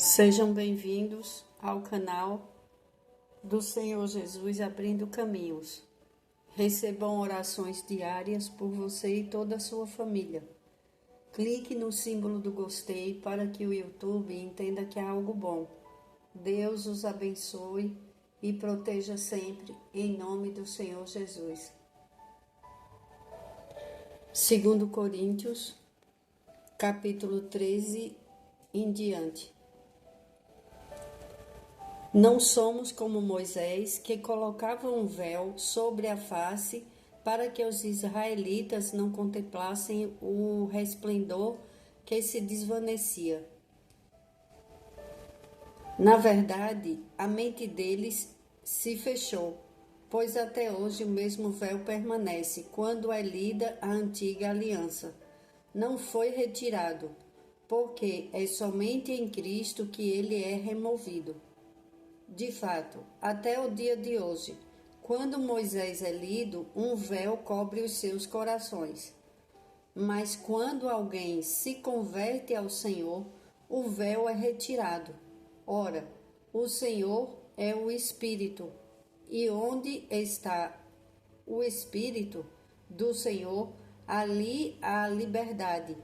Sejam bem-vindos ao canal do Senhor Jesus Abrindo Caminhos. Recebam orações diárias por você e toda a sua família. Clique no símbolo do gostei para que o YouTube entenda que é algo bom. Deus os abençoe e proteja sempre, em nome do Senhor Jesus. 2 Coríntios, capítulo 13 em diante. Não somos como Moisés, que colocava um véu sobre a face para que os israelitas não contemplassem o resplendor que se desvanecia. Na verdade, a mente deles se fechou, pois até hoje o mesmo véu permanece quando é lida a antiga aliança. Não foi retirado, porque é somente em Cristo que ele é removido. De fato, até o dia de hoje, quando Moisés é lido, um véu cobre os seus corações. Mas quando alguém se converte ao Senhor, o véu é retirado. Ora, o Senhor é o Espírito, e onde está o Espírito do Senhor, ali há liberdade.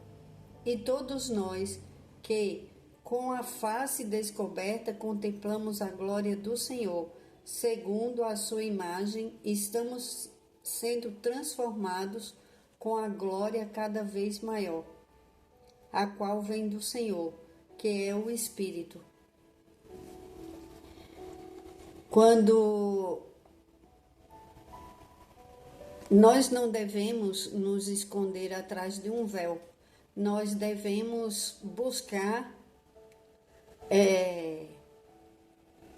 E todos nós que com a face descoberta contemplamos a glória do Senhor, segundo a sua imagem, estamos sendo transformados com a glória cada vez maior, a qual vem do Senhor, que é o Espírito. Quando nós não devemos nos esconder atrás de um véu, nós devemos buscar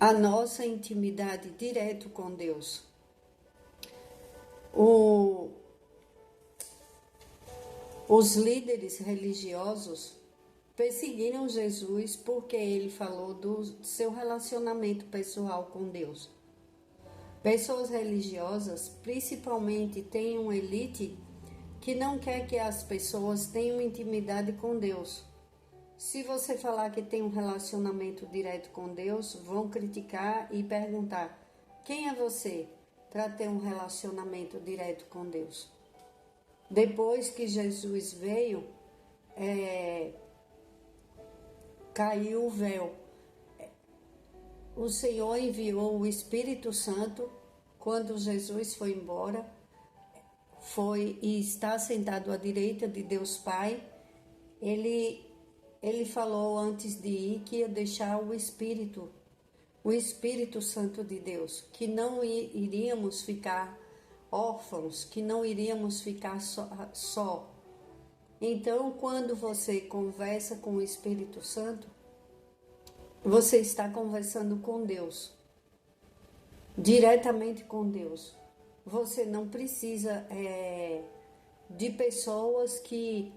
a nossa intimidade direto com Deus. Os líderes religiosos perseguiram Jesus porque ele falou do seu relacionamento pessoal com Deus. Pessoas religiosas, principalmente, têm uma elite que não quer que as pessoas tenham intimidade com Deus. Se você falar que tem um relacionamento direto com Deus, vão criticar e perguntar: quem é você para ter um relacionamento direto com Deus? Depois que Jesus veio, caiu o véu. O Senhor enviou o Espírito Santo quando Jesus foi embora, foi e está sentado à direita de Deus Pai. Ele falou antes de ir que ia deixar o Espírito Santo de Deus, que não iríamos ficar órfãos, que não iríamos ficar só. Então, quando você conversa com o Espírito Santo, você está conversando com Deus, diretamente com Deus. Você não precisa de pessoas que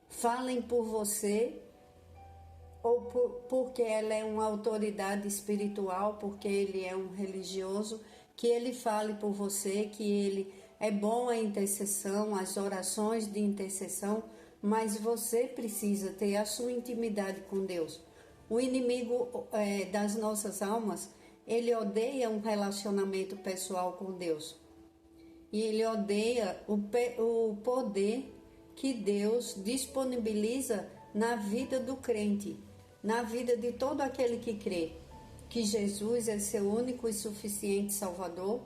falem por você, ou porque ela é uma autoridade espiritual, porque ele é um religioso, que ele fale por você, que ele é bom a intercessão, as orações de intercessão, mas você precisa ter a sua intimidade com Deus. O inimigo das nossas almas, ele odeia um relacionamento pessoal com Deus. E ele odeia o poder que Deus disponibiliza na vida do crente, na vida de todo aquele que crê, que Jesus é seu único e suficiente Salvador,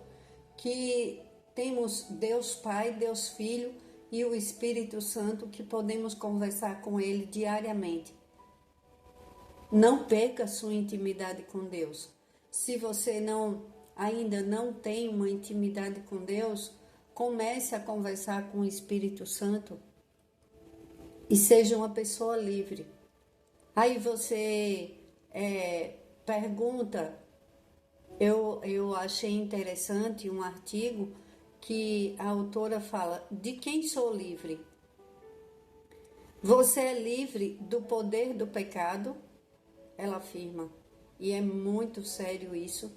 que temos Deus Pai, Deus Filho e o Espírito Santo, que podemos conversar com Ele diariamente. Não perca sua intimidade com Deus. Se você ainda não tem uma intimidade com Deus, comece a conversar com o Espírito Santo e seja uma pessoa livre. Aí você pergunta, eu achei interessante um artigo que a autora fala: de quem sou livre? Você é livre do poder do pecado? Ela afirma, e é muito sério isso.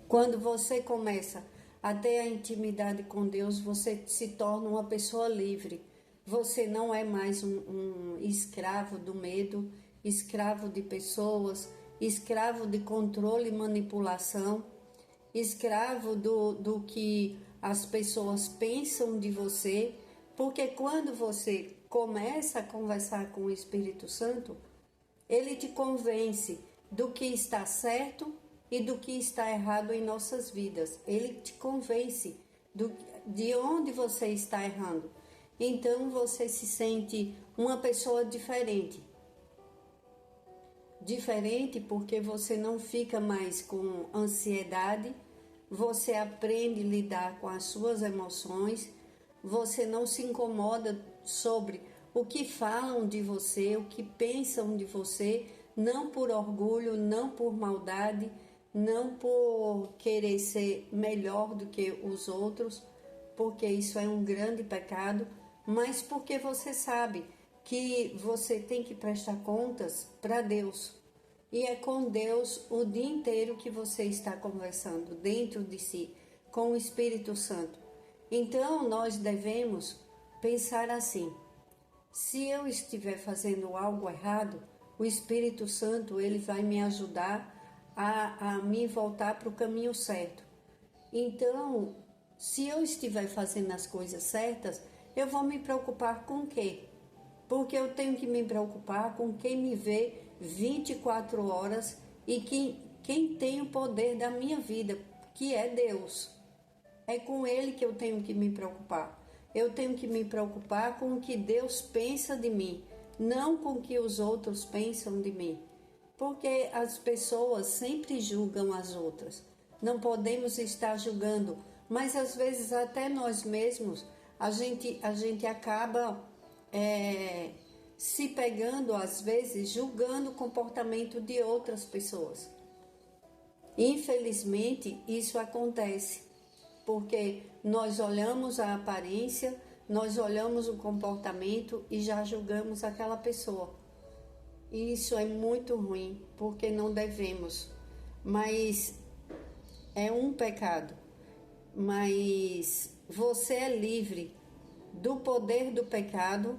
Quando você começa a ter a intimidade com Deus, você se torna uma pessoa livre. Você não é mais um escravo do medo escravo de pessoas, escravo de controle e manipulação, escravo do que as pessoas pensam de você, porque quando você começa a conversar com o Espírito Santo, ele te convence do que está certo e do que está errado em nossas vidas. Ele te convence de onde você está errando. Então você se sente uma pessoa diferente. Diferente porque você não fica mais com ansiedade, você aprende a lidar com as suas emoções, você não se incomoda sobre o que falam de você, o que pensam de você, não por orgulho, não por maldade, não por querer ser melhor do que os outros, porque isso é um grande pecado, mas porque você sabe que você tem que prestar contas para Deus. E é com Deus o dia inteiro que você está conversando dentro de si, com o Espírito Santo. Então nós devemos pensar assim: se eu estiver fazendo algo errado, o Espírito Santo ele vai me ajudar a me voltar para o caminho certo. Então, se eu estiver fazendo as coisas certas, eu vou me preocupar com o quê? Porque eu tenho que me preocupar com quem me vê 24 horas e quem tem o poder da minha vida, que é Deus. É com Ele que eu tenho que me preocupar. Eu tenho que me preocupar com o que Deus pensa de mim, não com o que os outros pensam de mim. Porque as pessoas sempre julgam as outras. Não podemos estar julgando, mas às vezes até nós mesmos, a gente acaba se pegando, às vezes, julgando o comportamento de outras pessoas. Infelizmente, isso acontece, porque nós olhamos a aparência, nós olhamos o comportamento e já julgamos aquela pessoa. E isso é muito ruim, porque não devemos. Mas é um pecado. Mas você é livre do poder do pecado,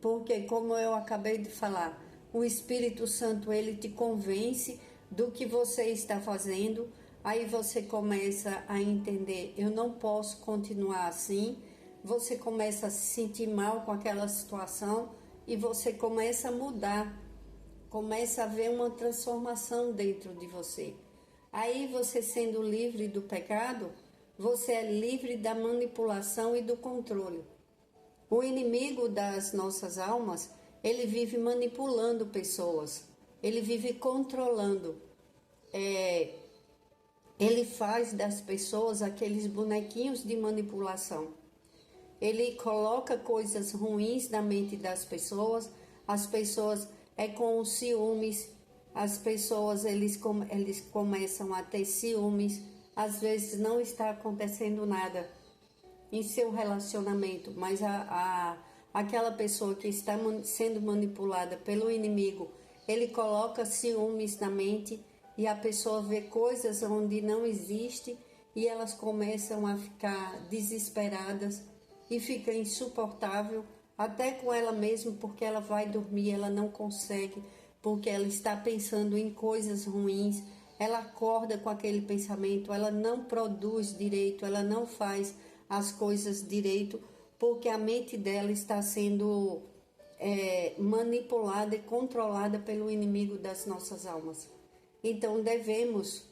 porque, como eu acabei de falar, o Espírito Santo ele te convence do que você está fazendo. Aí você começa a entender: eu não posso continuar assim. Você começa a se sentir mal com aquela situação e você começa a mudar, começa a ver uma transformação dentro de você. Aí você, sendo livre do pecado, você é livre da manipulação e do controle. O inimigo das nossas almas, ele vive manipulando pessoas, ele vive controlando. Ele faz das pessoas aqueles bonequinhos de manipulação. Ele coloca coisas ruins na mente das pessoas, as pessoas com os ciúmes, as pessoas eles começam a ter ciúmes, às vezes não está acontecendo nada em seu relacionamento, mas aquela pessoa que está sendo manipulada pelo inimigo, ele coloca ciúmes na mente e a pessoa vê coisas onde não existe e elas começam a ficar desesperadas e fica insuportável até com ela mesma, porque ela vai dormir, ela não consegue, porque ela está pensando em coisas ruins, ela acorda com aquele pensamento, ela não produz direito, ela não faz as coisas direito, porque a mente dela está sendo manipulada e controlada pelo inimigo das nossas almas. Então devemos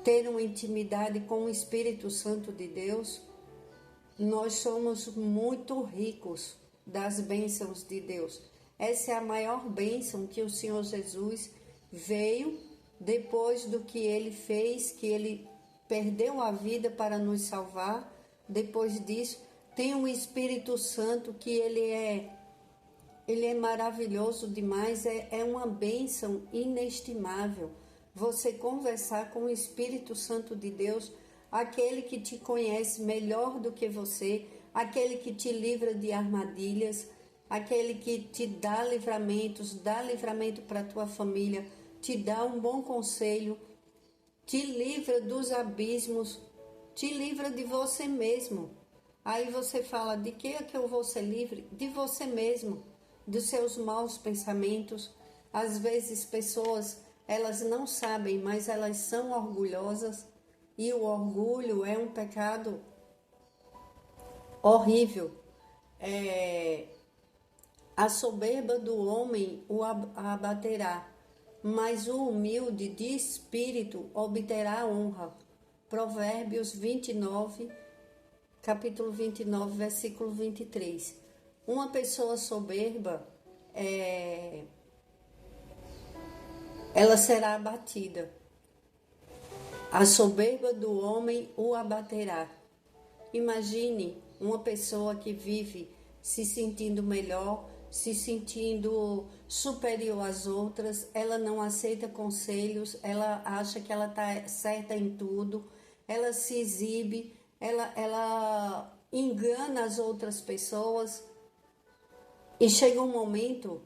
ter uma intimidade com o Espírito Santo de Deus. Nós somos muito ricos das bênçãos de Deus. Essa é a maior bênção que o Senhor Jesus veio depois do que Ele fez, que Ele perdeu a vida para nos salvar. Depois disso, tem o Espírito Santo, que ele é maravilhoso demais, é uma bênção inestimável. Você conversar com o Espírito Santo de Deus, aquele que te conhece melhor do que você, aquele que te livra de armadilhas, aquele que te dá livramento para a tua família, te dá um bom conselho, te livra dos abismos, te livra de você mesmo. Aí você fala: de que é que eu vou ser livre? De você mesmo. dos seus maus pensamentos. Às vezes pessoas, elas não sabem, mas elas são orgulhosas, e o orgulho é um pecado horrível. A soberba do homem o abaterá, mas o humilde de espírito obterá honra. Provérbios 29, capítulo 29, versículo 23. Uma pessoa soberba, ela será abatida. A soberba do homem o abaterá. Imagine uma pessoa que vive se sentindo melhor, se sentindo superior às outras, ela não aceita conselhos, ela acha que ela está certa em tudo, ela se exibe, ela engana as outras pessoas, e chega um momento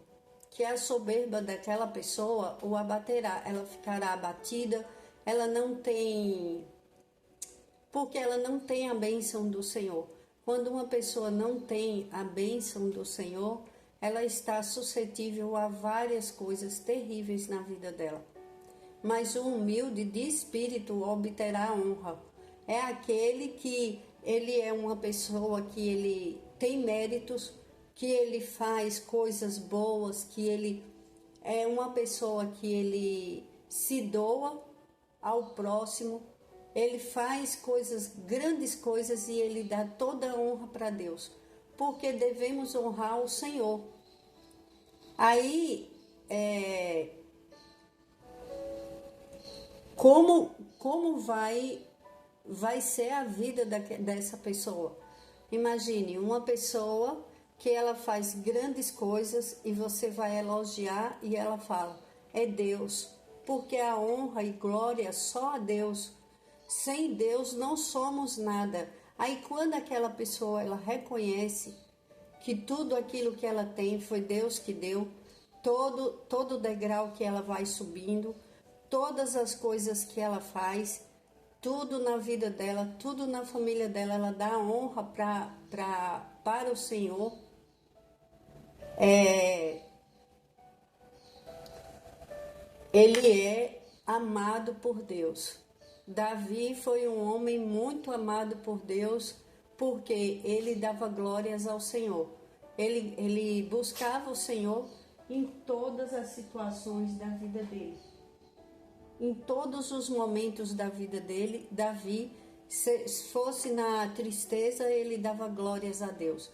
que a soberba daquela pessoa o abaterá, ela ficará abatida, ela não tem, porque ela não tem a bênção do Senhor. Quando uma pessoa não tem a bênção do Senhor, ela está suscetível a várias coisas terríveis na vida dela. Mas o humilde de espírito obterá honra. É aquele que ele é uma pessoa que ele tem méritos, que ele faz coisas boas, que ele é uma pessoa que ele se doa ao próximo, ele faz coisas, grandes coisas, e ele dá toda a honra para Deus, porque devemos honrar o Senhor. Aí, como vai ser a vida dessa pessoa? Imagine uma pessoa que ela faz grandes coisas e você vai elogiar e ela fala, é Deus, porque a honra e glória só a Deus. Sem Deus não somos nada. Aí quando aquela pessoa ela reconhece que tudo aquilo que ela tem foi Deus que deu, todo degrau que ela vai subindo, todas as coisas que ela faz, tudo na vida dela, tudo na família dela, ela dá honra para o Senhor. Ele é amado por Deus. Davi foi um homem muito amado por Deus, porque ele dava glórias ao Senhor. Ele buscava o Senhor em todas as situações da vida dele. Em todos os momentos da vida dele, Davi, se fosse na tristeza, ele dava glórias a Deus.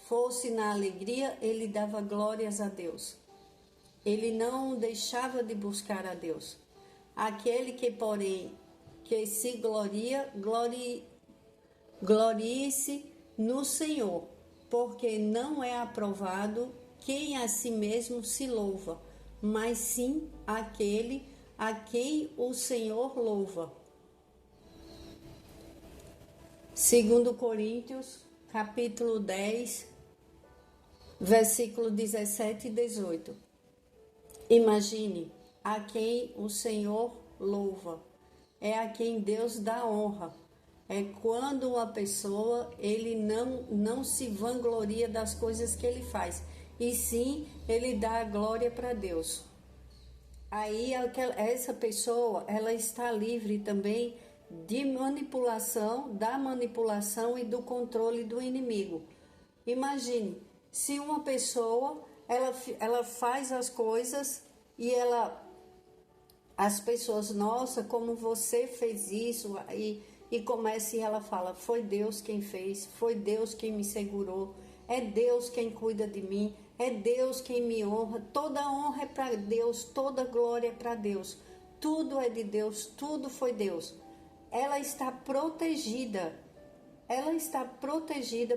Fosse na alegria, ele dava glórias a Deus. Ele não deixava de buscar a Deus. Aquele que, porém, que se glorie-se no Senhor, porque não é aprovado quem a si mesmo se louva, mas sim aquele a quem o Senhor louva. 2 Coríntios, capítulo 10, versículo 17 e 18. Imagine a quem o Senhor louva. É a quem Deus dá honra. É quando uma pessoa, ele não se vangloria das coisas que ele faz, e sim, ele dá a glória para Deus. Aí essa pessoa, ela está livre também de manipulação, da manipulação e do controle do inimigo. Imagine, se uma pessoa, ela faz as coisas e as pessoas, nossa, como você fez isso, e começa e ela fala, foi Deus quem fez, foi Deus quem me segurou, é Deus quem cuida de mim, é Deus quem me honra, toda honra é para Deus, toda glória é para Deus, tudo é de Deus, tudo foi Deus. Ela está protegida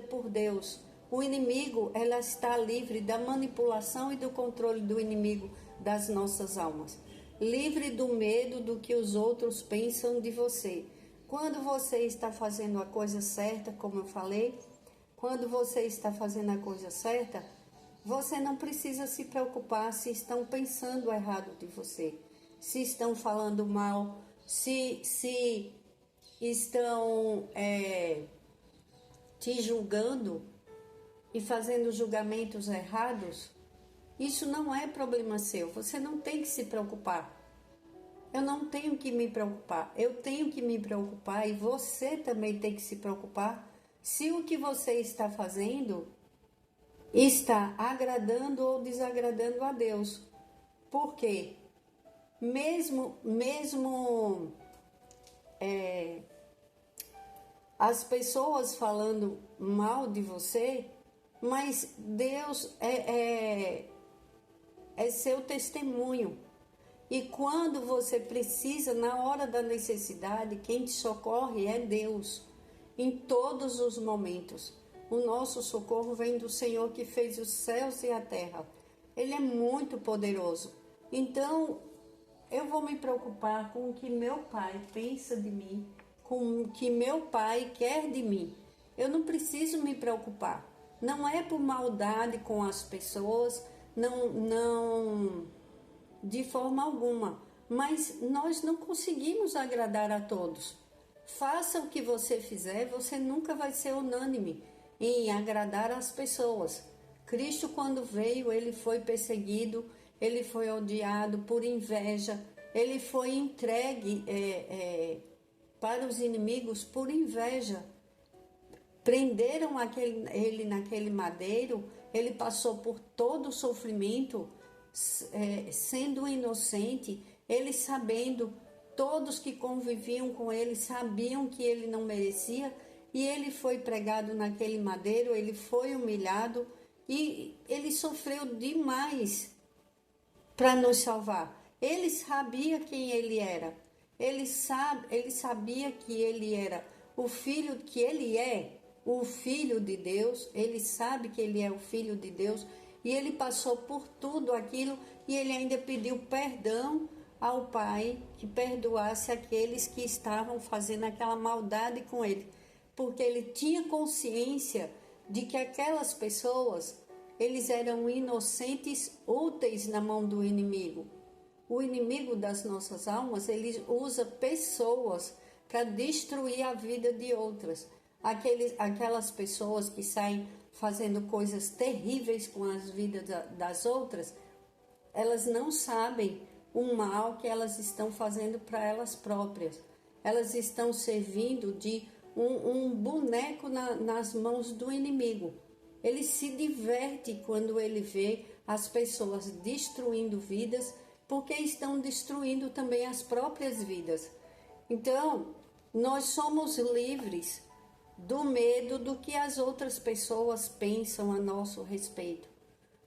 por Deus. O inimigo, ela está livre da manipulação e do controle do inimigo das nossas almas. Livre do medo do que os outros pensam de você. Quando você está fazendo a coisa certa, como eu falei, quando você está fazendo a coisa certa, você não precisa se preocupar se estão pensando errado de você, se estão falando mal, se estão te julgando e fazendo julgamentos errados. Isso não é problema seu, você não tem que se preocupar. Eu não tenho que me preocupar, eu tenho que me preocupar e você também tem que se preocupar se o que você está fazendo está agradando ou desagradando a Deus. Por quê? Mesmo as pessoas falando mal de você, mas Deus é seu testemunho. E quando você precisa, na hora da necessidade, quem te socorre é Deus, em todos os momentos. O nosso socorro vem do Senhor que fez os céus e a terra. Ele é muito poderoso. Então, eu vou me preocupar com o que meu Pai pensa de mim, com o que meu Pai quer de mim. Eu não preciso me preocupar. Não é por maldade com as pessoas, não de forma alguma, mas nós não conseguimos agradar a todos. Faça o que você fizer, você nunca vai ser unânime em agradar as pessoas. Cristo, quando veio, ele foi perseguido, ele foi odiado por inveja, ele foi entregue para os inimigos por inveja. Prenderam ele naquele madeiro, ele passou por todo o sofrimento, sendo inocente, ele sabendo, todos que conviviam com ele sabiam que ele não merecia, e ele foi pregado naquele madeiro, ele foi humilhado, e ele sofreu demais para nos salvar. Ele sabia quem ele era, ele sabia que ele era o filho que ele é, o Filho de Deus, ele sabe que ele é o Filho de Deus, e ele passou por tudo aquilo, e ele ainda pediu perdão ao Pai, que perdoasse aqueles que estavam fazendo aquela maldade com ele, porque ele tinha consciência de que aquelas pessoas, eles eram inocentes, úteis na mão do inimigo. O inimigo das nossas almas, ele usa pessoas para destruir a vida de outras. Aquelas pessoas que saem fazendo coisas terríveis com as vidas das outras, elas não sabem o mal que elas estão fazendo para elas próprias. Elas estão servindo de um boneco nas mãos do inimigo. Ele se diverte quando ele vê as pessoas destruindo vidas, porque estão destruindo também as próprias vidas. Então, nós somos livres do medo do que as outras pessoas pensam a nosso respeito,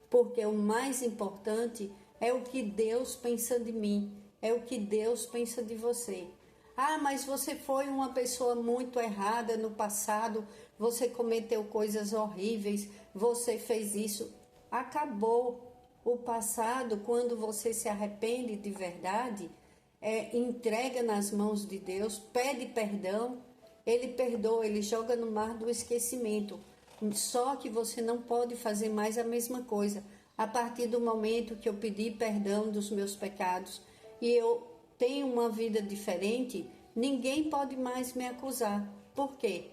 porque o mais importante é o que Deus pensa de mim, é o que Deus pensa de você. Ah, mas você foi uma pessoa muito errada no passado, você cometeu coisas horríveis, você fez isso. Acabou o passado. Quando você se arrepende de verdade, entrega nas mãos de Deus, pede perdão, ele perdoa, ele joga no mar do esquecimento. Só que você não pode fazer mais a mesma coisa. A partir do momento que eu pedi perdão dos meus pecados e eu tenho uma vida diferente, ninguém pode mais me acusar. Por quê?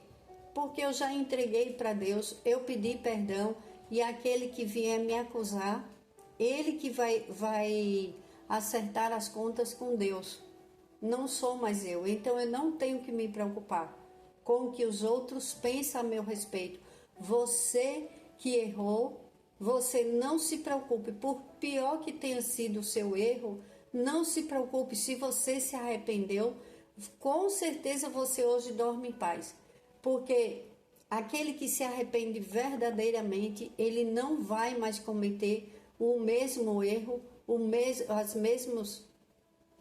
Porque eu já entreguei para Deus, eu pedi perdão, e aquele que vier me acusar, ele que vai acertar as contas com Deus. Não sou mais eu, então eu não tenho que me preocupar com o que os outros pensam a meu respeito. Você que errou, você não se preocupe, por pior que tenha sido o seu erro, não se preocupe. Se você se arrependeu, com certeza você hoje dorme em paz, porque aquele que se arrepende verdadeiramente, ele não vai mais cometer o mesmo erro,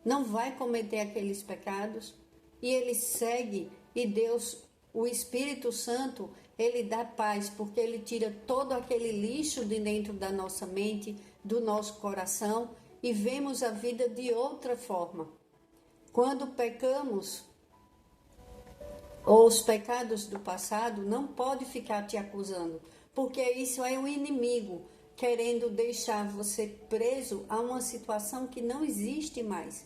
não vai cometer aqueles pecados, e ele segue, e Deus, o Espírito Santo, ele dá paz, porque ele tira todo aquele lixo de dentro da nossa mente, do nosso coração, e vemos a vida de outra forma. Quando pecamos, ou os pecados do passado, não pode ficar te acusando, porque isso é um inimigo querendo deixar você preso a uma situação que não existe mais,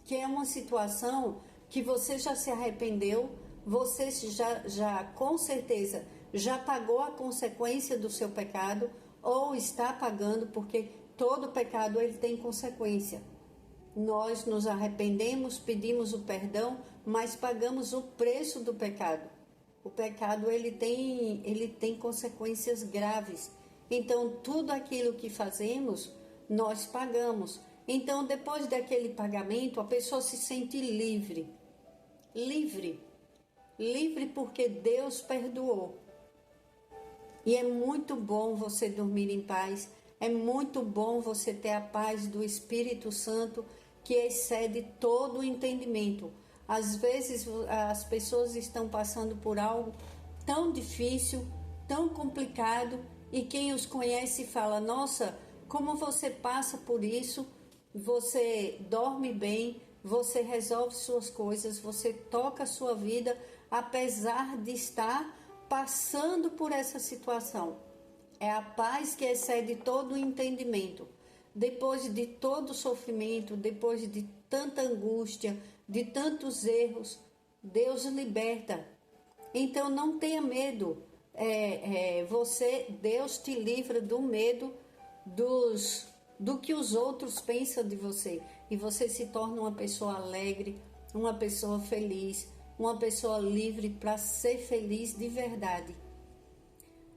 que é uma situação que você já se arrependeu, você já com certeza já pagou a consequência do seu pecado. ou está pagando, porque todo pecado ele tem consequência. Nós nos arrependemos, pedimos o perdão, mas pagamos o preço do pecado. O pecado ele tem consequências graves. Então, tudo aquilo que fazemos, nós pagamos. Então, depois daquele pagamento, a pessoa se sente livre. Livre. Livre porque Deus perdoou. E é muito bom você dormir em paz. É muito bom você ter a paz do Espírito Santo que excede todo o entendimento. Às vezes as pessoas estão passando por algo tão difícil, tão complicado, e quem os conhece fala: nossa, como você passa por isso, você dorme bem, você resolve suas coisas, você toca a sua vida, apesar de estar passando por essa situação. É a paz que excede todo o entendimento. Depois de todo o sofrimento, depois de tanta angústia, de tantos erros, Deus liberta. Então não tenha medo. Deus te livra do medo do que os outros pensam de você. E você se torna uma pessoa alegre, uma pessoa feliz, uma pessoa livre para ser feliz de verdade.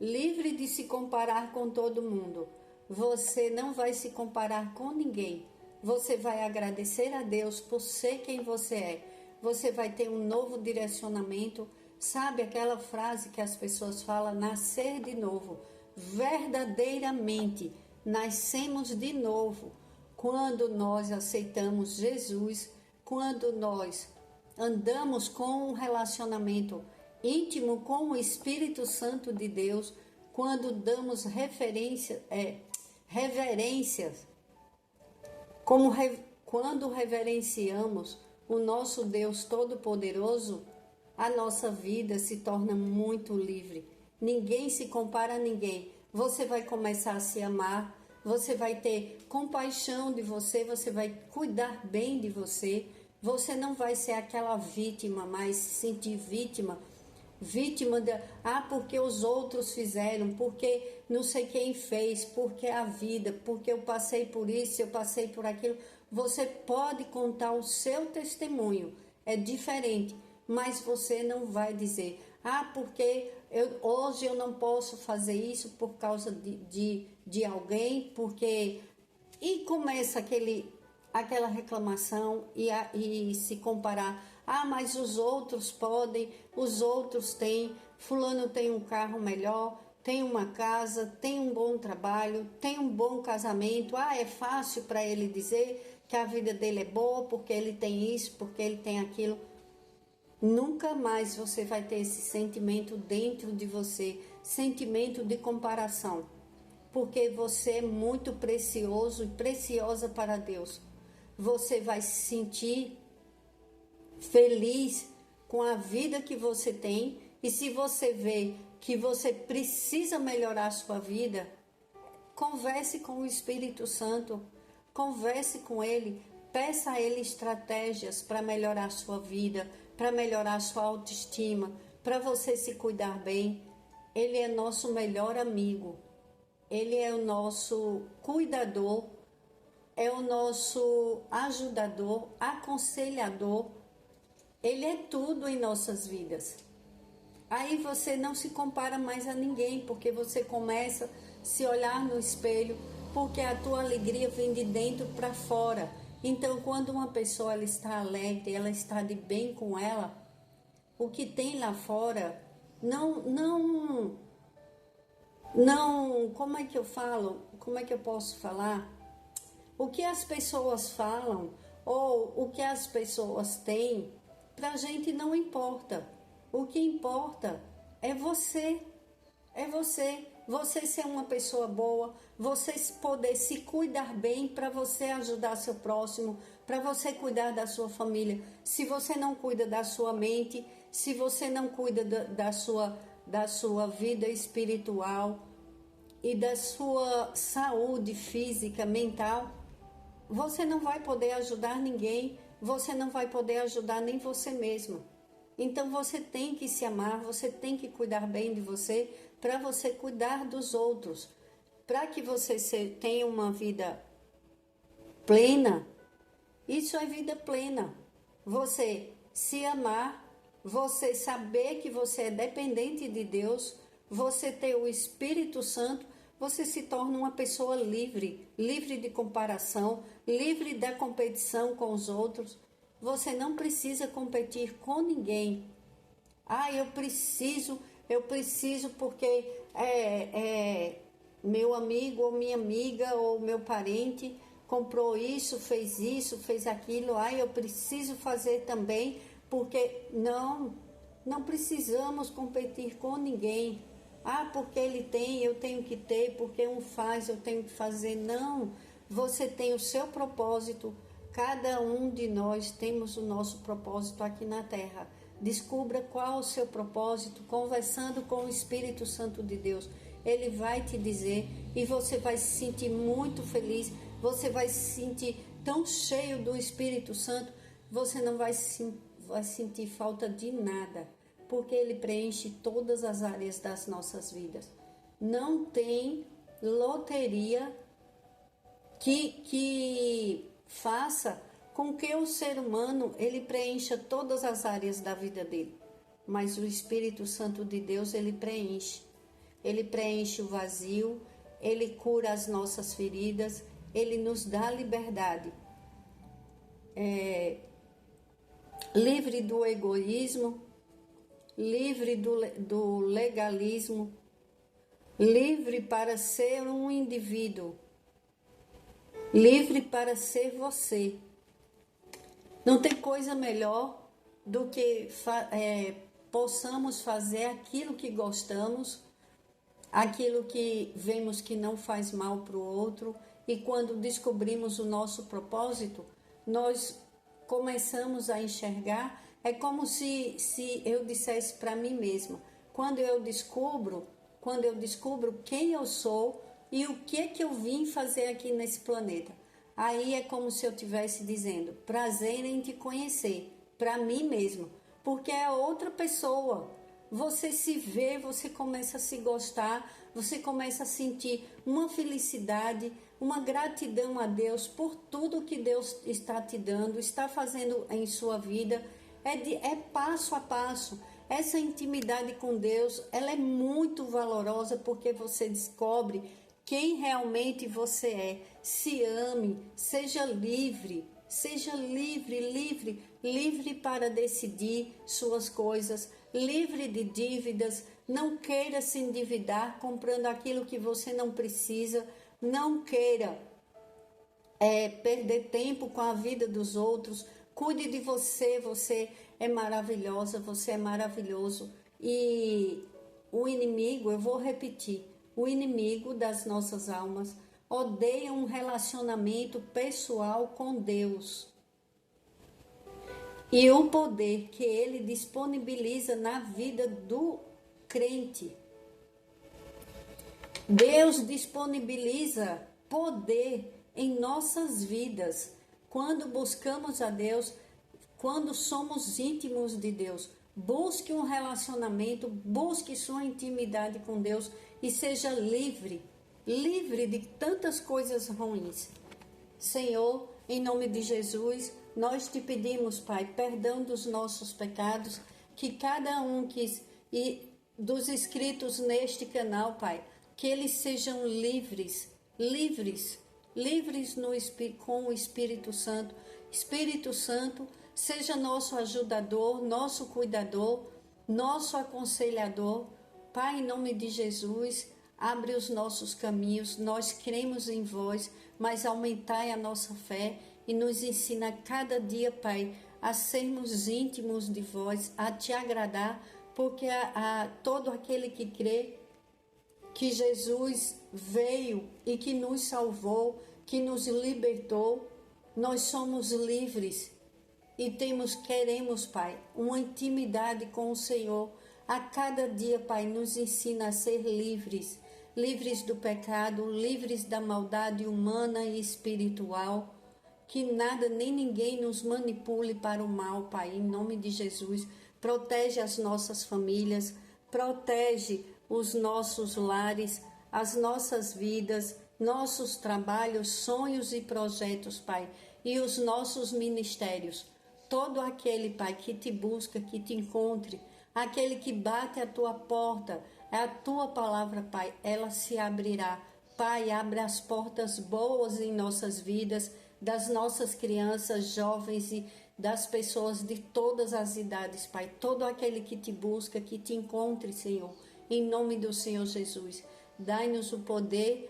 Livre de se comparar com todo mundo. Você não vai se comparar com ninguém. Você vai agradecer a Deus por ser quem você é. Você vai ter um novo direcionamento. Sabe aquela frase que as pessoas falam, nascer de novo? Verdadeiramente, nascemos de novo quando nós aceitamos Jesus, quando nós andamos com um relacionamento íntimo com o Espírito Santo de Deus, quando damos reverências, quando reverenciamos o nosso Deus Todo-Poderoso, a nossa vida se torna muito livre. Ninguém se compara a ninguém. Você vai começar a se amar, você vai ter compaixão de você, você vai cuidar bem de você. Você não vai ser aquela vítima, mas se sentir vítima porque os outros fizeram, porque não sei quem fez, porque a vida, porque eu passei por isso, eu passei por aquilo. Você pode contar o seu testemunho, é diferente, mas você não vai dizer, porque hoje eu não posso fazer isso por causa de alguém, porque... E começa aquela reclamação e se comparar. Mas os outros podem, os outros têm, fulano tem um carro melhor, tem uma casa, tem um bom trabalho, tem um bom casamento. É fácil para ele dizer que a vida dele é boa porque ele tem isso, porque ele tem aquilo. Nunca mais você vai ter esse sentimento dentro de você, sentimento de comparação, porque você é muito precioso e preciosa para Deus. Você vai se sentir feliz com a vida que você tem, e se você vê que você precisa melhorar a sua vida, converse com o Espírito Santo, converse com Ele, peça a Ele estratégias para melhorar a sua vida, para melhorar a sua autoestima, para você se cuidar bem. Ele é nosso melhor amigo, Ele é o nosso cuidador, é o nosso ajudador, aconselhador. Ele é tudo em nossas vidas. Aí você não se compara mais a ninguém, porque você começa a se olhar no espelho, porque a tua alegria vem de dentro para fora. Então, quando uma pessoa ela está alegre, ela está de bem com ela, o que tem lá fora não, como é que eu falo? Como é que eu posso falar? O que as pessoas falam ou o que as pessoas têm, para a gente não importa. O que importa é você. É você. Você ser uma pessoa boa, você poder se cuidar bem para você ajudar seu próximo, para você cuidar da sua família. Se você não cuida da sua mente, se você não cuida da sua vida espiritual e da sua saúde física, mental, você não vai poder ajudar ninguém, você não vai poder ajudar nem você mesmo. Então você tem que se amar, você tem que cuidar bem de você para você cuidar dos outros. para que você tenha uma vida plena, isso é vida plena. Você se amar, você saber que você é dependente de Deus, você ter o Espírito Santo, você se torna uma pessoa livre, livre de comparação, livre da competição com os outros. Você não precisa competir com ninguém. Eu preciso porque meu amigo ou minha amiga ou meu parente comprou isso, fez aquilo. Eu preciso fazer também, porque não precisamos competir com ninguém. Porque ele tem, eu tenho que ter, porque um faz, eu tenho que fazer. Não, você tem o seu propósito. Cada um de nós temos o nosso propósito aqui na Terra. Descubra qual o seu propósito, conversando com o Espírito Santo de Deus. Ele vai te dizer e você vai se sentir muito feliz. Você vai se sentir tão cheio do Espírito Santo, você não vai sentir falta de nada, porque ele preenche todas as áreas das nossas vidas. Não tem loteria que faça com que o ser humano ele preencha todas as áreas da vida dele. Mas o Espírito Santo de Deus, ele preenche. Ele preenche o vazio, ele cura as nossas feridas, ele nos dá liberdade. Livre do egoísmo, livre do legalismo, livre para ser um indivíduo, livre para ser você. Não tem coisa melhor do que possamos fazer aquilo que gostamos, aquilo que vemos que não faz mal para o outro, e quando descobrimos o nosso propósito, nós começamos a enxergar. É como se eu dissesse para mim mesma, quando eu descubro quem eu sou e o que eu vim fazer aqui nesse planeta. Aí é como se eu estivesse dizendo, prazer em te conhecer, para mim mesmo, porque é outra pessoa. Você se vê, você começa a se gostar, você começa a sentir uma felicidade, uma gratidão a Deus por tudo que Deus está te dando, está fazendo em sua vida. É passo a passo. Essa intimidade com Deus, ela é muito valorosa porque você descobre quem realmente você é. Se ame, seja livre para decidir suas coisas, livre de dívidas. Não queira se endividar comprando aquilo que você não precisa. Não queira perder tempo com a vida dos outros. Cuide de você, você é maravilhosa, você é maravilhoso. E o inimigo, eu vou repetir, o inimigo das nossas almas odeia um relacionamento pessoal com Deus. E o poder que ele disponibiliza na vida do crente. Deus disponibiliza poder em nossas vidas quando buscamos a Deus, quando somos íntimos de Deus. Busque um relacionamento, busque sua intimidade com Deus e seja livre de tantas coisas ruins. Senhor, em nome de Jesus, nós te pedimos, Pai, perdão dos nossos pecados, que cada um dos inscritos neste canal, Pai, que eles sejam livres com o Espírito Santo. Espírito Santo, seja nosso ajudador, nosso cuidador, nosso aconselhador. Pai, em nome de Jesus, abre os nossos caminhos. Nós cremos em vós, mas aumentai a nossa fé e nos ensina cada dia, Pai, a sermos íntimos de vós, a te agradar, porque a todo aquele que crê que Jesus veio e que nos salvou, que nos libertou, nós somos livres e queremos, Pai, uma intimidade com o Senhor. A cada dia, Pai, nos ensina a ser livres do pecado, livres da maldade humana e espiritual, que nada nem ninguém nos manipule para o mal, Pai, em nome de Jesus. Protege as nossas famílias, protege os nossos lares, as nossas vidas, nossos trabalhos, sonhos e projetos, Pai, e os nossos ministérios. Todo aquele, Pai, que te busca, que te encontre, aquele que bate a tua porta, é a tua palavra, Pai, ela se abrirá. Pai, abre as portas boas em nossas vidas, das nossas crianças, jovens e das pessoas de todas as idades, Pai. Todo aquele que te busca, que te encontre, Senhor, em nome do Senhor Jesus. Dai-nos o poder,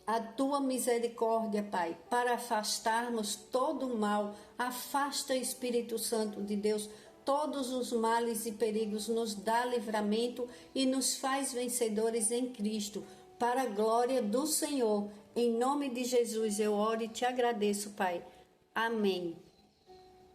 a tua misericórdia, Pai, para afastarmos todo o mal. Afasta, Espírito Santo de Deus, todos os males e perigos, nos dá livramento e nos faz vencedores em Cristo, para a glória do Senhor. Em nome de Jesus eu oro e te agradeço, Pai. Amém.